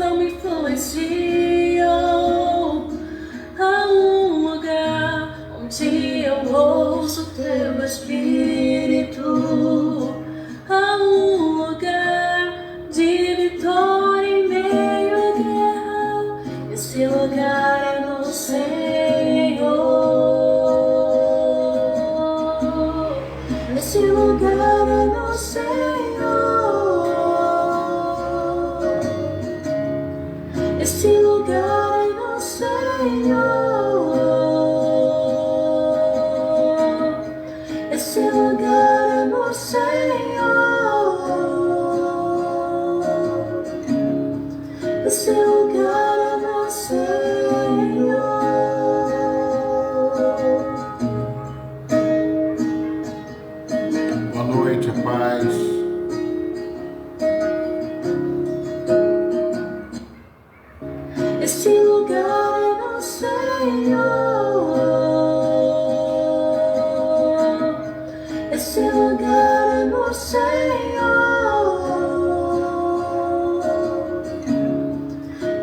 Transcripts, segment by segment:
não me influenciam. Há um lugar onde eu ouço teu Espírito. Há um lugar de vitória em meio à guerra. Esse lugar é no Senhor. Esse lugar é no Senhor. Esse lugar é no Senhor. Esse lugar é no Senhor. Esse lugar é no Senhor. Boa noite, paz. Esse lugar é no Senhor. Esse lugar é no Senhor.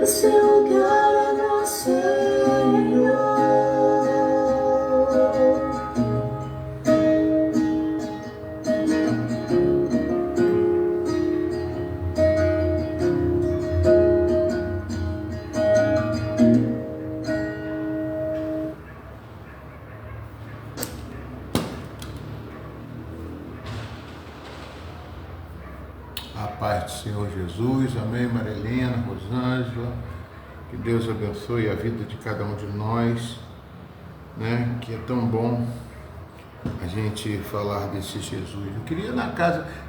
Esse lugar é no Senhor. A paz do Senhor Jesus, amém, Maria Helena, Rosângela, que Deus abençoe a vida de cada um de nós, né, que é tão bom a gente falar desse Jesus. Eu queria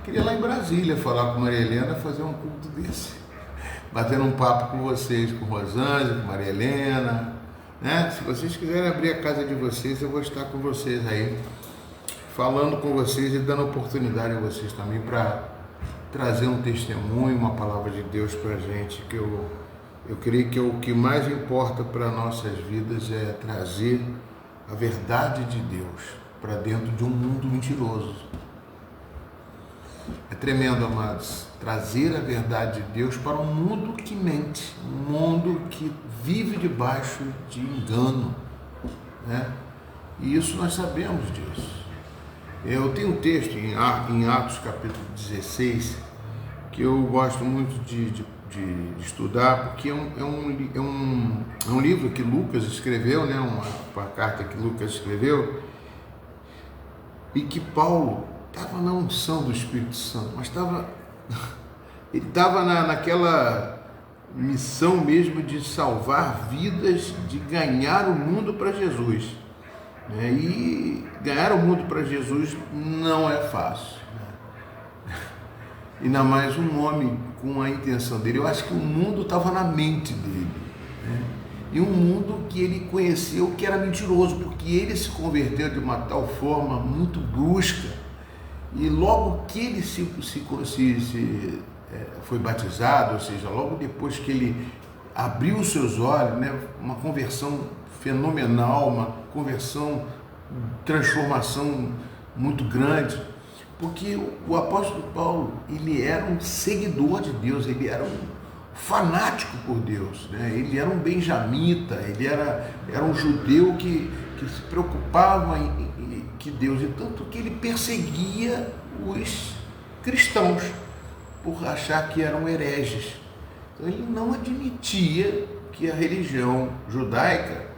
queria lá em Brasília falar com Maria Helena, fazer um culto desse, batendo um papo com vocês, com Rosângela, com Maria Helena, né, se vocês quiserem abrir a casa de vocês, eu vou estar com vocês aí, falando com vocês e dando oportunidade a vocês também para trazer um testemunho, uma palavra de Deus para a gente, que eu creio que o que mais importa para nossas vidas é trazer a verdade de Deus para dentro de um mundo mentiroso. É tremendo, amados, trazer a verdade de Deus para um mundo que mente, um mundo que vive debaixo de engano, né? E isso nós sabemos disso. Eu tenho um texto em Atos capítulo 16 que eu gosto muito de estudar, porque é um livro que Lucas escreveu, né? Uma carta que Lucas escreveu, e que Paulo estava na unção do Espírito Santo, mas ele estava naquela missão mesmo de salvar vidas, de ganhar o mundo para Jesus. E ganhar o mundo para Jesus não é fácil, né? Ainda mais um homem com a intenção dele. Eu acho que o mundo estava na mente dele, né? E um mundo que ele conheceu que era mentiroso, porque ele se converteu de uma tal forma muito brusca, e logo que ele foi batizado, ou seja, logo depois que ele abriu os seus olhos, né, uma conversão fenomenal, uma conversão, transformação muito grande, porque o apóstolo Paulo, ele era um seguidor de Deus, ele era um fanático por Deus, né? Ele era um benjamita, ele era um judeu que se preocupava que Deus, e tanto que ele perseguia os cristãos por achar que eram hereges. Então ele não admitia que a religião judaica,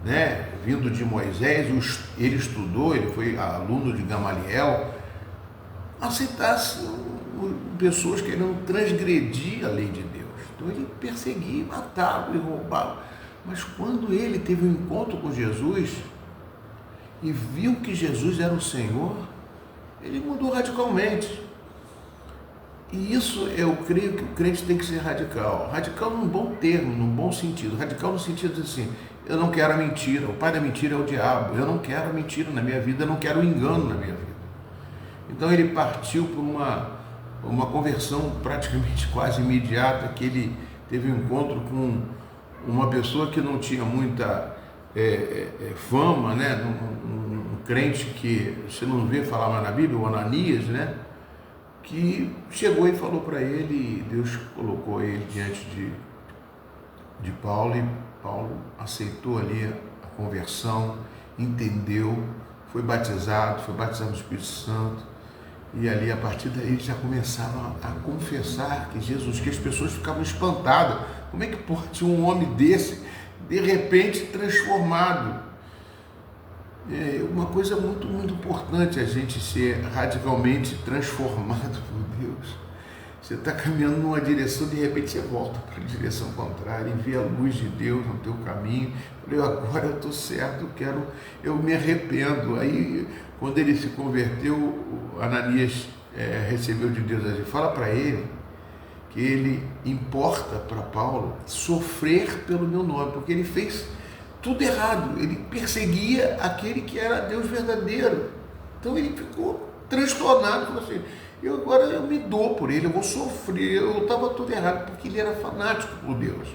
né, vindo de Moisés, ele estudou, ele foi aluno de Gamaliel, aceitasse pessoas querendo transgredir a lei de Deus. Então ele perseguia, matava e roubava. Mas quando ele teve um encontro com Jesus e viu que Jesus era o Senhor, ele mudou radicalmente. E isso eu creio que o crente tem que ser radical. Radical num bom termo, num bom sentido. Radical no sentido assim, eu não quero a mentira, o pai da mentira é o diabo, eu não quero a mentira na minha vida, eu não quero o engano na minha vida. Então ele partiu por uma conversão praticamente quase imediata, que ele teve um encontro com uma pessoa que não tinha muita fama, né? Um crente que você não vê falar mais na Bíblia, o Ananias, né? Que chegou e falou para ele, Deus colocou ele diante de de Paulo, e Paulo aceitou ali a conversão, entendeu, foi batizado no Espírito Santo, e ali a partir daí já começaram a confessar que Jesus, que as pessoas ficavam espantadas, como é que pode um homem desse de repente transformado? É uma coisa muito, muito importante a gente ser radicalmente transformado por Deus. Você está caminhando numa direção, de repente você volta para a direção contrária e vê a luz de Deus no teu caminho. Agora eu estou certo, eu me arrependo. Aí, quando ele se converteu, Ananias recebeu de Deus assim: fala para ele que ele importa para Paulo sofrer pelo meu nome, porque ele fez tudo errado, ele perseguia aquele que era Deus verdadeiro. Então ele ficou transtornado, falou assim: agora eu me dou por ele, eu vou sofrer, eu estava tudo errado, porque ele era fanático por Deus.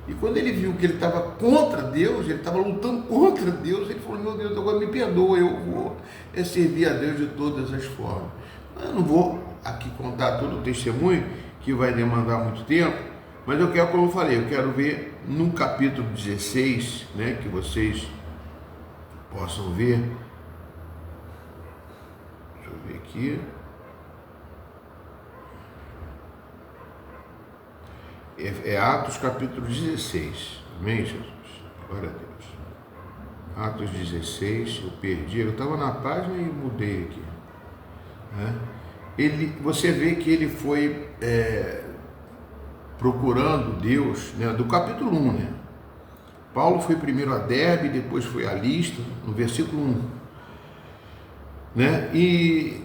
E quando ele viu que ele estava contra Deus, ele estava lutando contra Deus, ele falou: meu Deus, agora me perdoa, eu vou servir a Deus de todas as formas. Eu não vou aqui contar todo o testemunho, que vai demandar muito tempo, mas eu quero, como eu falei, eu quero ver no capítulo 16, né, que vocês possam ver. Deixa eu ver aqui. É Atos capítulo 16, amém, Jesus? Glória a Deus. Atos 16, eu perdi, eu estava na página e mudei aqui. Você vê que ele foi procurando Deus, né, do capítulo 1, né? Paulo foi primeiro a Derbe, depois foi a Listra, no versículo 1, né? E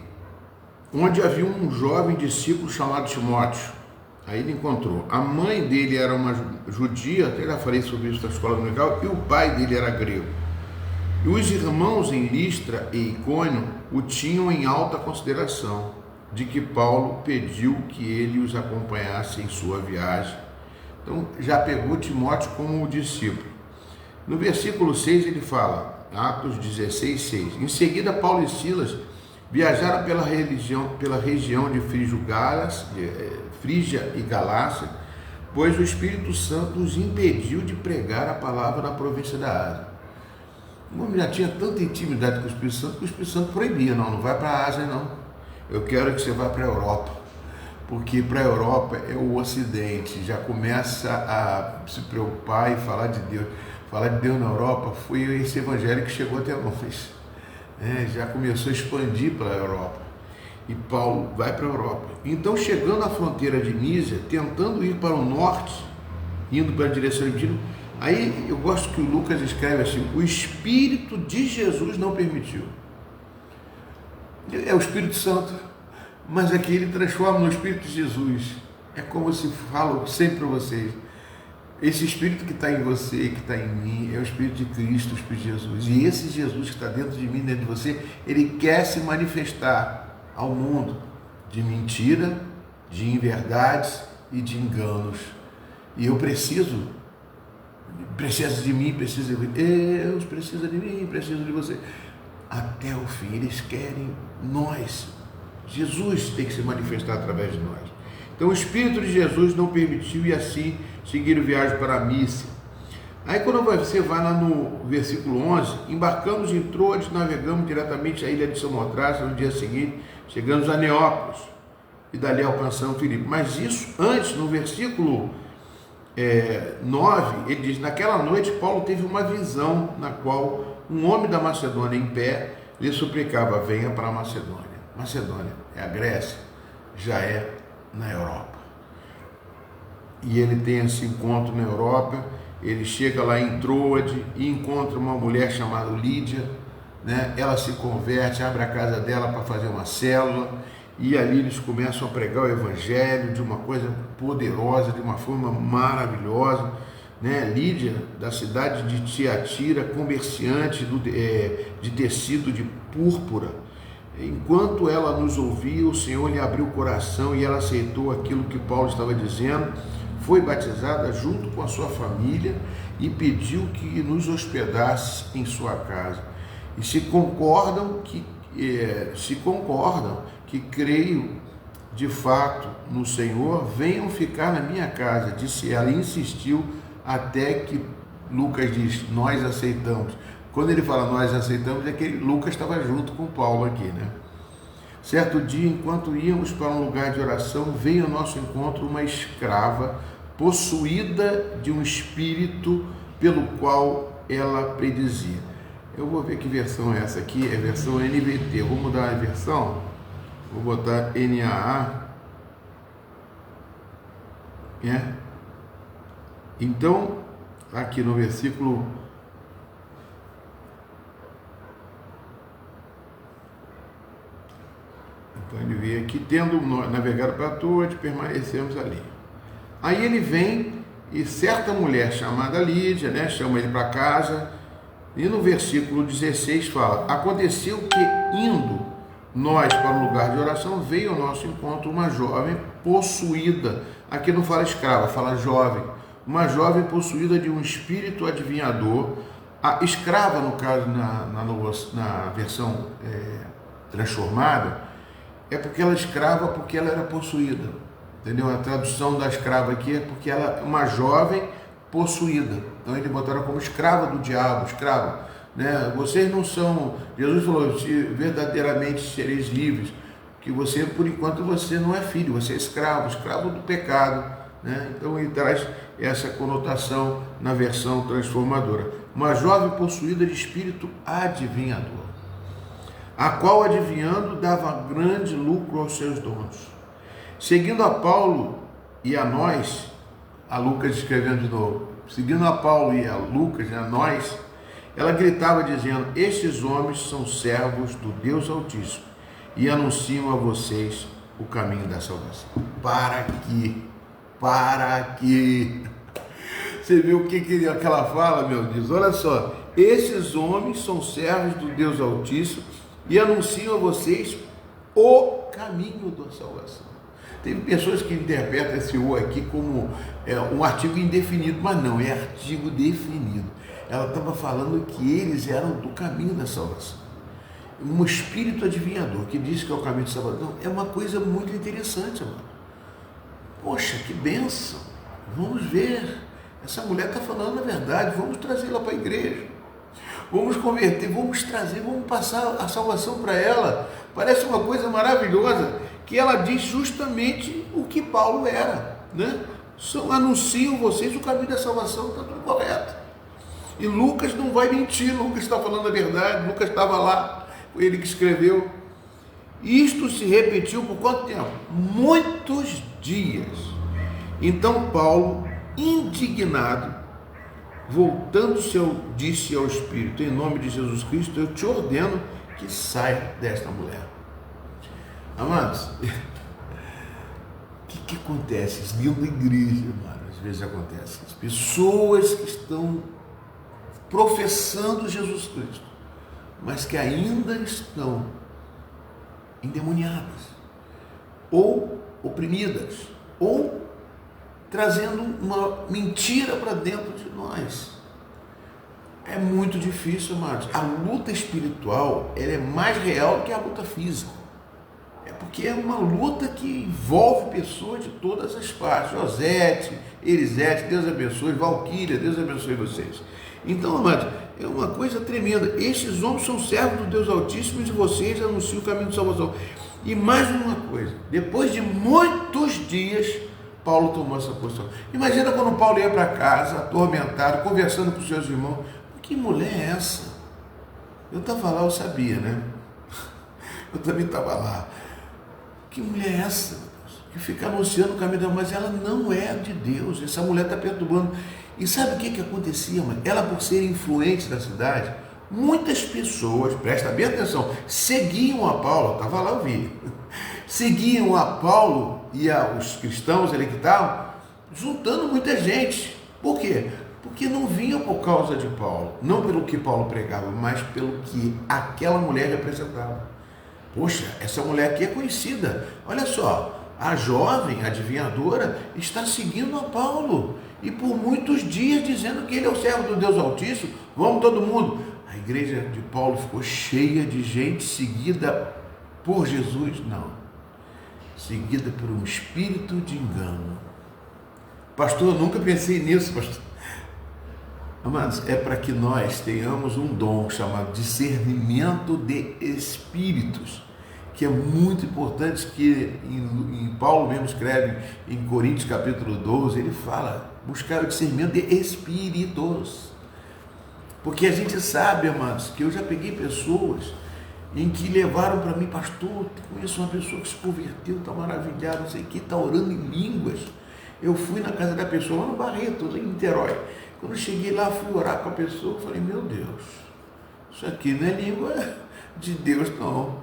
onde havia um jovem discípulo chamado Timóteo. Aí ele encontrou. A mãe dele era uma judia, até já falei sobre isso na escola dominical, e o pai dele era grego. E os irmãos em Listra e Icônio o tinham em alta consideração, de que Paulo pediu que ele os acompanhasse em sua viagem. Então já pegou Timóteo como discípulo. No versículo 6 ele fala, Atos 16, 6. Em seguida Paulo e Silas viajaram pela região de Frígia e Galácia, pois o Espírito Santo os impediu de pregar a palavra na província da Ásia. O homem já tinha tanta intimidade com o Espírito Santo que o Espírito Santo proibia: não vai para a Ásia não, eu quero que você vá para a Europa, porque para a Europa é o Ocidente, já começa a se preocupar e falar de Deus. Falar de Deus na Europa foi esse evangelho que chegou até nós, já começou a expandir para a Europa. E Paulo vai para a Europa. Então, chegando à fronteira de Mísia, tentando ir para o norte, indo para a direção de Tiro, aí eu gosto que o Lucas escreve assim: o Espírito de Jesus não permitiu. É o Espírito Santo, mas aqui ele transforma no Espírito de Jesus. É como se falo sempre para vocês: esse Espírito que está em você, que está em mim, é o Espírito de Cristo, o Espírito de Jesus. E esse Jesus que está dentro de mim, dentro de você, ele quer se manifestar ao mundo de mentira, de inverdades e de enganos. E eu precisa de mim, precisa de Deus, precisa de mim, precisa de você. Até o fim, eles querem nós. Jesus tem que se manifestar através de nós. Então o Espírito de Jesus não permitiu, e assim seguiram viagem para a Mísia. Aí quando você vai lá no versículo 11, embarcamos em Troade, navegamos diretamente à ilha de Samotrace. No dia seguinte chegamos a Neópolis e dali alcançamos Filipe. Mas isso antes, no versículo 9, ele diz: naquela noite Paulo teve uma visão na qual um homem da Macedônia em pé lhe suplicava: venha para a Macedônia. Macedônia é a Grécia, já é na Europa. E ele tem esse encontro na Europa. Ele chega lá em Troade e encontra uma mulher chamada Lídia, né? Ela se converte, abre a casa dela para fazer uma célula, e ali eles começam a pregar o evangelho de uma coisa poderosa, de uma forma maravilhosa, né? Lídia, da cidade de Tiatira, comerciante de tecido de púrpura. Enquanto ela nos ouvia, o Senhor lhe abriu o coração e ela aceitou aquilo que Paulo estava dizendo. Foi batizada junto com a sua família e pediu que nos hospedasse em sua casa. E se concordam que creio de fato no Senhor, venham ficar na minha casa, disse ela, e insistiu até que Lucas diz, nós aceitamos. Quando ele fala nós aceitamos, é que Lucas estava junto com Paulo aqui, né? Certo dia, enquanto íamos para um lugar de oração, veio ao nosso encontro uma escrava possuída de um espírito pelo qual ela predizia. Eu vou ver que versão é essa aqui, é a versão NVT. Eu vou mudar a versão, vou botar NAA. Então, aqui no versículo então ele veio aqui, tendo navegado para Troade, permanecemos ali. Aí ele vem e certa mulher chamada Lídia, né, chama ele para casa, e no versículo 16 fala, aconteceu que indo nós para um lugar de oração, veio ao nosso encontro uma jovem possuída, aqui não fala escrava, fala jovem, uma jovem possuída de um espírito adivinhador. A escrava, no caso, na versão transformada, é porque ela é escrava porque ela era possuída, entendeu? A tradução da escrava aqui é porque ela é uma jovem possuída, então eles botaram como escrava do diabo, escrava, né? Vocês não são, Jesus falou, se verdadeiramente sereis livres, que você, por enquanto, você não é filho, você é escravo, escravo do pecado, né? Então ele traz essa conotação na versão transformadora, uma jovem possuída de espírito adivinhador, a qual adivinhando dava grande lucro aos seus donos. Seguindo a Paulo e a nós, a Lucas escrevendo de novo, seguindo a Paulo e a Lucas, a nós, ela gritava dizendo, estes homens são servos do Deus Altíssimo e anunciam a vocês o caminho da salvação. Para que você viu o que ela fala, meu Deus? Olha só, esses homens são servos do Deus Altíssimo e anunciam a vocês o caminho da salvação. Tem pessoas que interpretam esse o aqui como um artigo indefinido, mas não, é artigo definido. Ela estava falando que eles eram do caminho da salvação. Um espírito adivinhador que diz que é o caminho da salvação é uma coisa muito interessante, amado. Poxa, que bênção! Vamos ver. Essa mulher está falando a verdade, vamos trazê-la para a igreja. Vamos converter, vamos trazer, vamos passar a salvação para ela. Parece uma coisa maravilhosa, que ela diz justamente o que Paulo era, né? Anunciam vocês o caminho da salvação, está tudo correto. E Lucas não vai mentir, Lucas está falando a verdade, Lucas estava lá, foi ele que escreveu. Isto se repetiu por quanto tempo? Muitos dias. Então Paulo, indignado, voltando-se, disse ao Espírito, em nome de Jesus Cristo, eu te ordeno que saia desta mulher. Amados, o que acontece? Dentro da igreja, mano, às vezes acontece. As pessoas que estão professando Jesus Cristo, mas que ainda estão endemoniadas, ou oprimidas, ou trazendo uma mentira para dentro de nós. É muito difícil, amados. A luta espiritual, ela é mais real que a luta física. É porque é uma luta que envolve pessoas de todas as partes. Josete, Elisete, Deus abençoe. Valquíria, Deus abençoe vocês. Então, amados, é uma coisa tremenda. Estes homens são servos do Deus Altíssimo e de vocês anunciam o caminho de salvação. E mais uma coisa, depois de muitos dias, Paulo tomou essa posição. Imagina quando Paulo ia para casa, atormentado, conversando com os seus irmãos. Que mulher é essa? Eu estava lá, eu sabia, né? Eu também estava lá. Que mulher é essa? Que fica anunciando o caminho da mas ela não é de Deus. Essa mulher está perturbando. E sabe o que acontecia, mãe? Ela, por ser influente da cidade, muitas pessoas, presta bem atenção, seguiam a Paulo, estava lá, eu vi, seguiam a Paulo e aos cristãos ali que estavam, juntando muita gente. Por quê? Porque não vinham por causa de Paulo, não pelo que Paulo pregava, mas pelo que aquela mulher representava. Poxa, essa mulher aqui é conhecida, olha só, a jovem adivinhadora está seguindo a Paulo, e por muitos dias dizendo que ele é o servo do Deus Altíssimo, vamos todo mundo. A igreja de Paulo ficou cheia de gente seguida por Jesus? Não, seguida por um espírito de engano. Pastor, eu nunca pensei nisso, pastor. Amados, é para que nós tenhamos um dom chamado discernimento de espíritos, que é muito importante, que em Paulo mesmo escreve em Coríntios capítulo 12, ele fala, buscar o discernimento de espíritos. Porque a gente sabe, amados, que eu já peguei pessoas em que levaram para mim, pastor, conheço uma pessoa que se converteu, está maravilhado, não sei o que, está orando em línguas. Eu fui na casa da pessoa, lá no Barreto, lá em Niterói. Quando eu cheguei lá, fui orar com a pessoa, eu falei, meu Deus, isso aqui não é língua de Deus, não.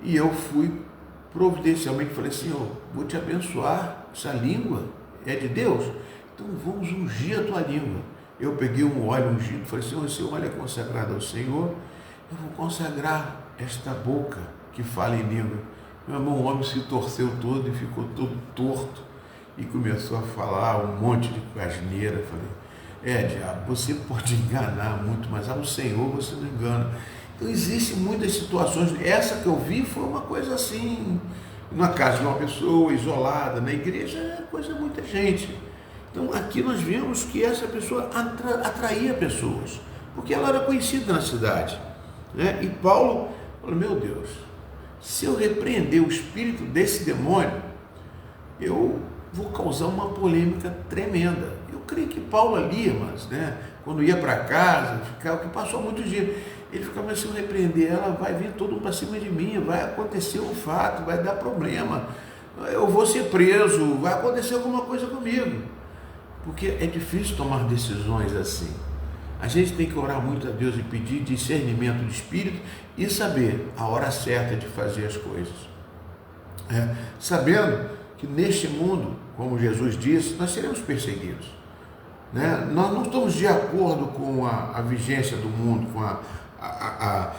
E eu fui providencialmente, falei, Senhor, vou te abençoar, essa língua é de Deus, então vamos ungir a tua língua. Eu peguei um óleo ungido, falei, Senhor, esse óleo é consagrado ao Senhor, eu vou consagrar esta boca que fala em língua. Meu irmão, o homem se torceu todo e ficou todo torto e começou a falar um monte de asneira. Falei, diabo, você pode enganar muito, mas ao Senhor você não engana. Então existem muitas situações, essa que eu vi foi uma coisa assim, na casa de uma pessoa, isolada, na igreja é coisa de muita gente. Então aqui nós vemos que essa pessoa atraía pessoas, porque ela era conhecida na cidade, né? E Paulo falou, meu Deus, se eu repreender o espírito desse demônio, eu vou causar uma polêmica tremenda. Eu creio que Paulo ali, mas, né, quando ia para casa, ficava, que passou muitos dias, ele ficava, mas se eu repreender ela, vai vir todo mundo para cima de mim, vai acontecer um fato, vai dar problema, eu vou ser preso, vai acontecer alguma coisa comigo. Porque é difícil tomar decisões assim. A gente tem que orar muito a Deus e pedir discernimento de espírito e saber a hora certa de fazer as coisas. Sabendo que neste mundo, como Jesus disse, nós seremos perseguidos. Né? Nós não estamos de acordo com a vigência do mundo, com a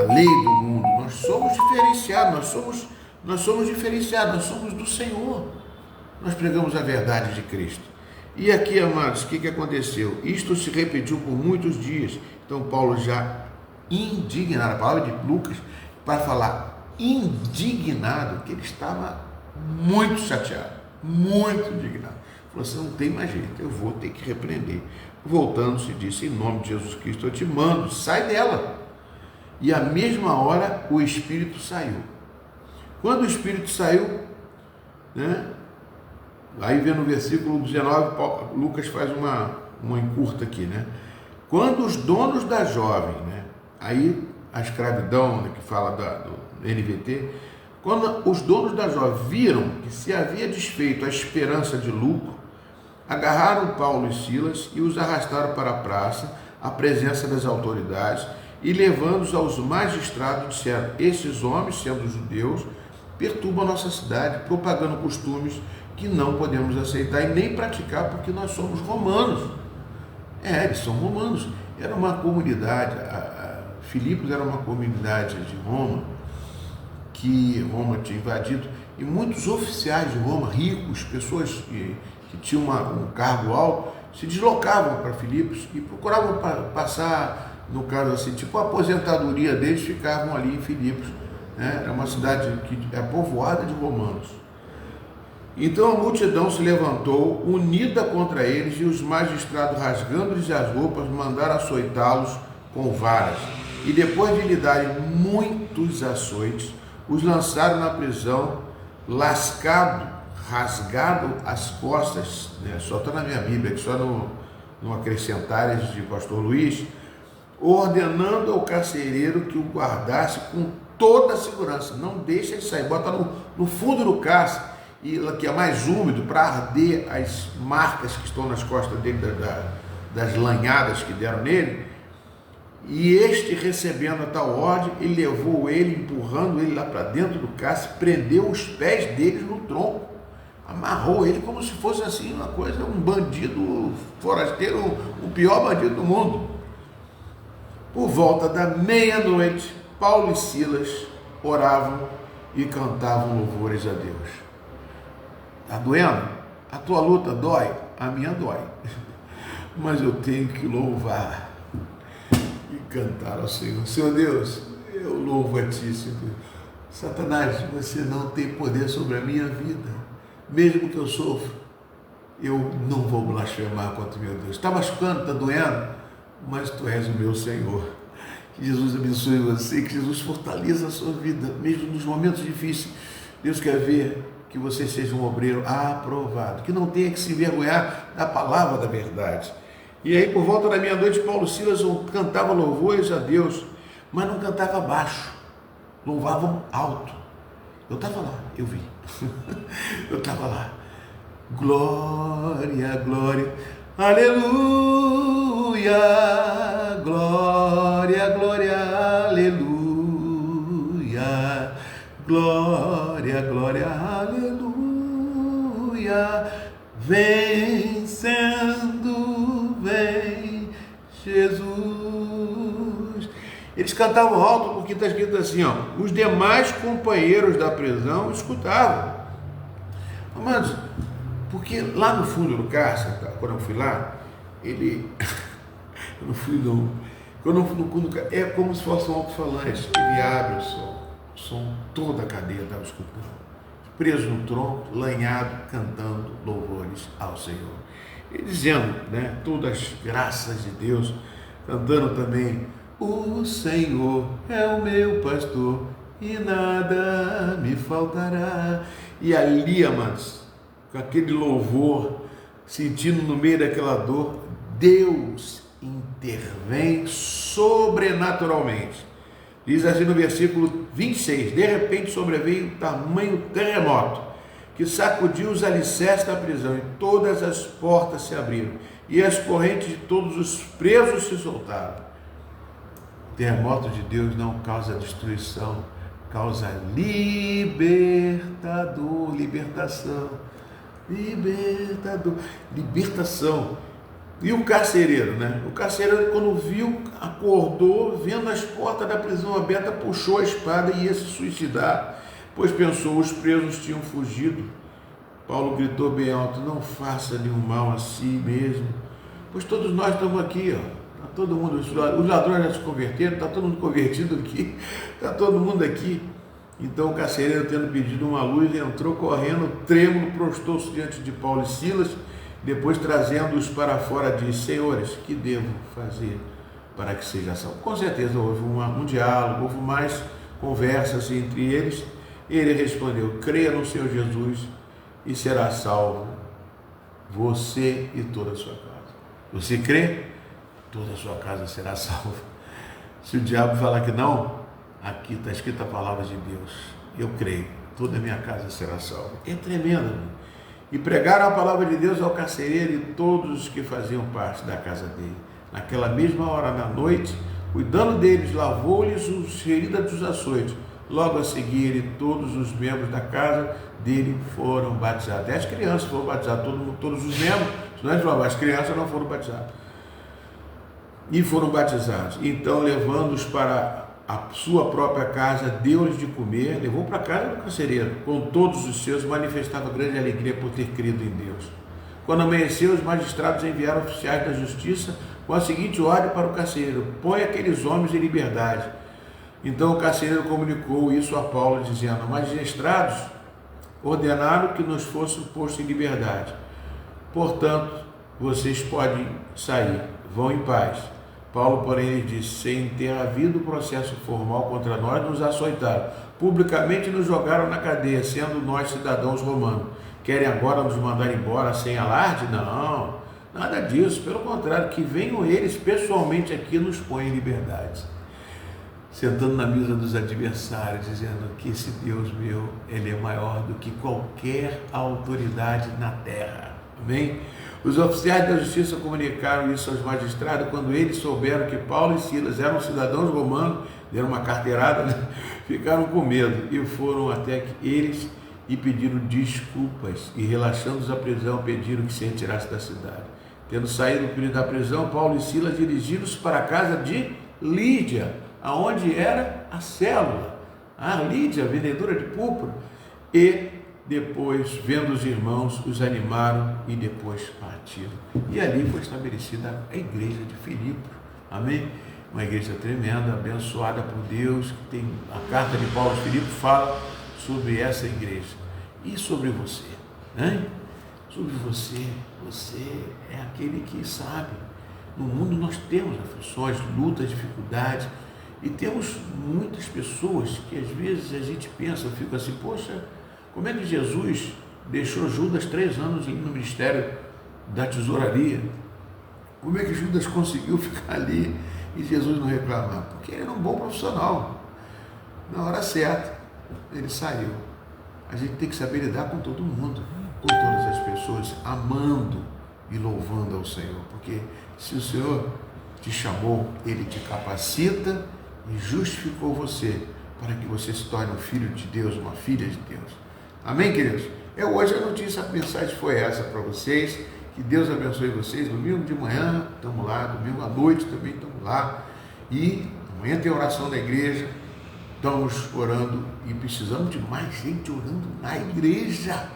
lei do mundo. Nós somos diferenciados, nós somos diferenciados, nós somos do Senhor. Nós pregamos a verdade de Cristo. E aqui, amados, o que aconteceu? Isto se repetiu por muitos dias. Então Paulo já indignado, a palavra de Lucas, para falar indignado, que ele estava muito chateado, muito indignado. Falou assim, não tem mais jeito, eu vou ter que repreender. Voltando-se, disse, em nome de Jesus Cristo, eu te mando, sai dela. E à mesma hora o espírito saiu. Quando o espírito saiu, né? Aí vem no versículo 19, Lucas faz uma encurta aqui, né? Quando os donos da jovem, né? Aí a escravidão, né, que fala do NVT, quando os donos da jovem viram que se havia desfeito a esperança de lucro, agarraram Paulo e Silas e os arrastaram para a praça, à presença das autoridades, e levando-os aos magistrados, disseram, esses homens, sendo judeus, perturbam a nossa cidade, propagando costumes que não podemos aceitar e nem praticar, porque nós somos romanos. Eles são romanos. Era uma comunidade, Filipos era uma comunidade de Roma, que Roma tinha invadido, e muitos oficiais de Roma, ricos, pessoas que tinham um cargo alto, se deslocavam para Filipos e procuravam passar, no caso assim, tipo a aposentadoria deles, ficavam ali em Filipos. Né? Era uma cidade que é povoada de romanos. Então a multidão se levantou, unida contra eles, e os magistrados, rasgando-lhes as roupas, mandaram açoitá-los com varas. E depois de lhe darem muitos açoites, os lançaram na prisão, rasgado as costas, né? Só está na minha Bíblia, aqui só no acrescentares de pastor Luiz, ordenando ao carcereiro que o guardasse com toda a segurança, não deixa ele sair, bota no fundo do cárcere, e que é mais úmido, para arder as marcas que estão nas costas dele, das lanhadas que deram nele. E este, recebendo a tal ordem, ele levou ele, empurrando ele lá para dentro do cárcere, prendeu os pés dele no tronco, amarrou ele como se fosse assim uma coisa, um bandido forasteiro, o pior bandido do mundo. Por volta da meia-noite, Paulo e Silas oravam e cantavam louvores a Deus. Está doendo? A tua luta dói? A minha dói. Mas eu tenho que louvar e cantar ao Senhor. Senhor Deus, eu louvo a Ti, Senhor. Satanás, você não tem poder sobre a minha vida. Mesmo que eu sofra, eu não vou blasfemar contra o meu Deus. Está machucando, está doendo, mas tu és o meu Senhor. Que Jesus abençoe você, que Jesus fortaleça a sua vida, mesmo nos momentos difíceis. Deus quer ver que você seja um obreiro aprovado, que não tenha que se envergonhar da palavra da verdade. E aí, por volta da meia-noite, Paulo e Silas cantavam louvores a Deus, mas não cantava baixo, louvavam alto. Eu estava lá, eu vi. Eu estava lá. Glória, glória, aleluia, glória, glória, aleluia, glória, glória, aleluia, vencendo, vem Jesus. Eles cantavam alto porque está escrito assim, ó, os demais companheiros da prisão escutavam. Amados, porque lá no fundo do cárcere, quando eu fui lá, eu não fui não, é como se fosse um alto-falante, ele abre o som, toda a cadeia estava escutando, preso no tronco, lanhado, cantando louvores ao Senhor, e dizendo, né, todas as graças de Deus, cantando também, o Senhor é o meu pastor e nada me faltará. E ali, amados, com aquele louvor, sentindo no meio daquela dor, Deus intervém sobrenaturalmente. Diz assim no versículo 26, de repente sobreveio um tamanho terremoto, que sacudiu os alicerces da prisão, e todas as portas se abriram, e as correntes de todos os presos se soltaram. O terremoto de Deus não causa destruição, causa libertação. E o carcereiro, né? O carcereiro, quando viu, acordou, vendo as portas da prisão abertas, puxou a espada e ia se suicidar, pois pensou, os presos tinham fugido. Paulo gritou bem alto, não faça nenhum mal a si mesmo, pois todos nós estamos aqui, ó. Está todo mundo, os ladrões já se converteram, está todo mundo convertido aqui, está todo mundo aqui. Então o carcereiro, tendo pedido uma luz, entrou correndo, trêmulo, prostou-se diante de Paulo e Silas, depois trazendo-os para fora, disse, senhores, que devo fazer para que seja salvo? Com certeza houve um diálogo, houve mais conversas entre eles. Ele respondeu, creia no Senhor Jesus e será salvo, você e toda a sua casa. Você crê? Toda a sua casa será salva. Se o diabo falar que não, aqui está escrita a palavra de Deus. Eu creio, toda a minha casa será salva. É tremendo. E pregaram a palavra de Deus ao carcereiro e todos os que faziam parte da casa dele. Naquela mesma hora da noite, cuidando deles, lavou-lhes os feridas dos açoites. Logo a seguir, todos os membros da casa dele foram batizados. Até as crianças foram batizadas, todos os membros, as crianças não foram batizadas. E foram batizados. Então, levando-os para a sua própria casa, deu-lhes de comer, levou para a casa do carcereiro, com todos os seus, manifestava grande alegria por ter crido em Deus. Quando amanheceu, os magistrados enviaram oficiais da justiça com a seguinte ordem para o carcereiro, põe aqueles homens em liberdade. Então o carcereiro comunicou isso a Paulo, dizendo, magistrados ordenaram que nos fosse posto em liberdade. Portanto, vocês podem sair, vão em paz. Paulo, porém, lhe disse, sem ter havido processo formal contra nós, nos açoitaram, publicamente nos jogaram na cadeia, sendo nós cidadãos romanos. Querem agora nos mandar embora sem alarde? Não, nada disso, pelo contrário, que venham eles pessoalmente aqui e nos põem em liberdade. Sentando na mesa dos adversários, dizendo que esse Deus meu, ele é maior do que qualquer autoridade na terra. Amém? Os oficiais da justiça comunicaram isso aos magistrados quando eles souberam que Paulo e Silas eram cidadãos romanos, deram uma carteirada, né? Ficaram com medo e foram até eles e pediram desculpas e, relaxando-os à prisão, pediram que se retirasse da cidade. Tendo saído da prisão, Paulo e Silas dirigiram-se para a casa de Lídia, aonde era a célula. A Lídia, vendedora de púrpura, e depois, vendo os irmãos, os animaram e depois partiram. E ali foi estabelecida a igreja de Filipe. Amém? Uma igreja tremenda, abençoada por Deus. Que tem a carta de Paulo aos Filipos fala sobre essa igreja. E sobre você, hein? sobre você. Você é aquele que sabe. No mundo nós temos aflições, lutas, dificuldades, e temos muitas pessoas que às vezes a gente pensa, fica assim, poxa, como é que Jesus deixou Judas 3 anos no ministério da tesouraria? Como é que Judas conseguiu ficar ali e Jesus não reclamar? Porque ele era um bom profissional. Na hora certa, ele saiu. A gente tem que saber lidar com todo mundo, com todas as pessoas, amando e louvando ao Senhor. Porque se o Senhor te chamou, Ele te capacita e justificou você para que você se torne um filho de Deus, uma filha de Deus. Amém, queridos? Hoje a notícia, a mensagem foi essa para vocês. Que Deus abençoe vocês. Domingo de manhã estamos lá, domingo à noite também estamos lá. E amanhã tem oração da igreja. Estamos orando e precisamos de mais gente orando na igreja,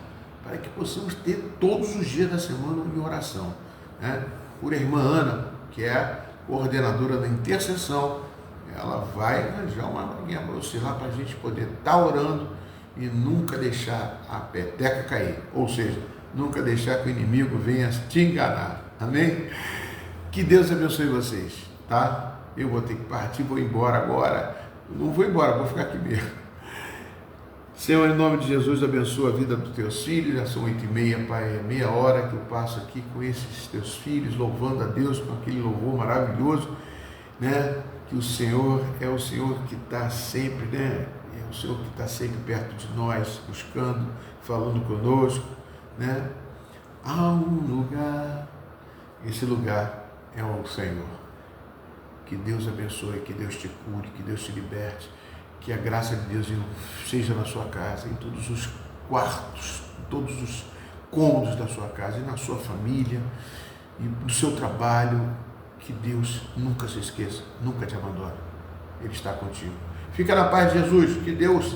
para que possamos ter todos os dias da semana em oração, né? Por a irmã Ana, que é a coordenadora da intercessão, ela vai arranjar uma vaguinha para você lá, para a gente poder estar orando e nunca deixar a peteca cair, ou seja, nunca deixar que o inimigo venha te enganar, amém? Que Deus abençoe vocês, tá? Eu vou ter que partir, vou embora agora. Não vou embora, vou ficar aqui mesmo. Senhor, em nome de Jesus, abençoa a vida dos teus filhos. Já são 8h30, Pai, é meia hora que eu passo aqui com esses teus filhos, louvando a Deus com aquele louvor maravilhoso, né? Que o Senhor é o Senhor que está sempre, né? É o Senhor que está sempre perto de nós, buscando, falando conosco, né? Há um lugar, esse lugar é o Senhor. Que Deus abençoe, que Deus te cure, que Deus te liberte, que a graça de Deus seja na sua casa, em todos os quartos, em todos os cômodos da sua casa, e na sua família, e do seu trabalho. Que Deus nunca se esqueça, nunca te abandone. Ele está contigo. Fica na paz de Jesus, que Deus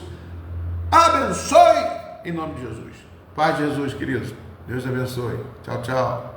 abençoe, em nome de Jesus. Paz de Jesus, queridos. Deus abençoe. Tchau, tchau.